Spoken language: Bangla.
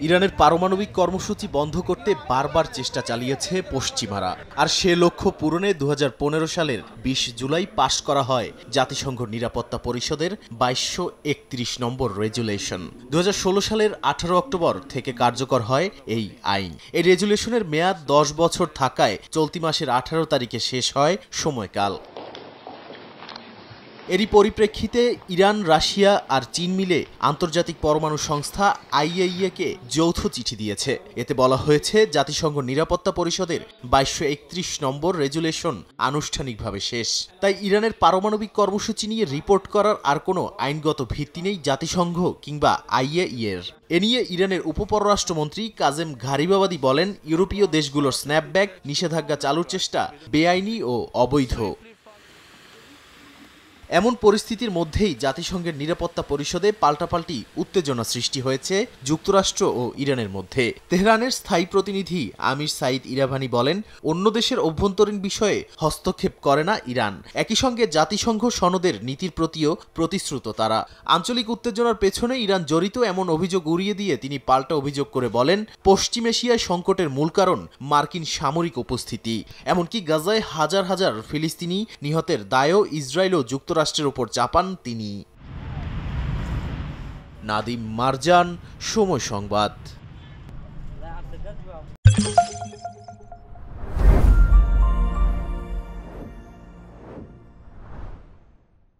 ইরানের পারমাণবিক কর্মসূচি বন্ধ করতে বারবার চেষ্টা চালিয়েছে পশ্চিমারা, আর সে লক্ষ্য পূরণে 2015 সালের 20 জুলাই পাশ করা হয় জাতিসংঘ নিরাপত্তা পরিষদের 2231 নম্বর রেজুলেশন। 2016 সালের 18 অক্টোবর থেকে কার্যকর হয় এই আইন। এই রেজুলেশনের মেয়াদ 10 বছর থাকায় চলতি মাসের 18 তারিখে শেষ হয় সময়কাল। এরই পরিপ্রেক্ষিতে ইরান, রাশিয়া আর চীন মিলে আন্তর্জাতিক পরমাণু সংস্থা IAEA-কে যৌথ চিঠি দিয়েছে। এতে বলা হয়েছে জাতিসংঘ নিরাপত্তা পরিষদের 2231 নম্বর রেজুলেশন আনুষ্ঠানিকভাবে শেষ। তাই ইরানের পারমাণবিক কর্মসূচি নিয়ে রিপোর্ট করার আর কোনো আইনগত ভিত্তি নেই জাতিসংঘ কিংবা IAEA-এর। এ নিয়ে ইরানের উপপররাষ্ট্রমন্ত্রী কাজেম ঘারিবাবাদি বলেন, ইউরোপীয় দেশগুলোর স্ন্যাপব্যাক নিষেধাজ্ঞা চালুর চেষ্টা বেআইনি ও অবৈধ। এমন পরিস্থিতির মধ্যেই জাতিসংঘের নিরাপত্তা পরিষদে পাল্টাপাল্টি উত্তেজনা সৃষ্টি হয়েছে যুক্তরাষ্ট্র ও ইরানের মধ্যে। তেহরানের স্থায়ী প্রতিনিধি আমির সাইদ ইরাভানি বলেন, অন্য দেশের অভ্যন্তরীণ বিষয়ে হস্তক্ষেপ করে না ইরান। একই সঙ্গে জাতিসংঘ সনদের নীতির প্রতিও প্রতিশ্রুত তারা। আঞ্চলিক উত্তেজনার পেছনে ইরান জড়িত এমন অভিযোগ উড়িয়ে দিয়ে তিনি পাল্টা অভিযোগ করে বলেন, পশ্চিম এশিয়ায় সংকটের মূল কারণ মার্কিন সামরিক উপস্থিতি। এমনকি গাজায় হাজার হাজার ফিলিস্তিনি নিহতের দায়ও ইসরায়েল ও যুক্তরাষ্ট্রের উপর চাপান তিনি। নাদিম মারজান, সময় সংবাদ।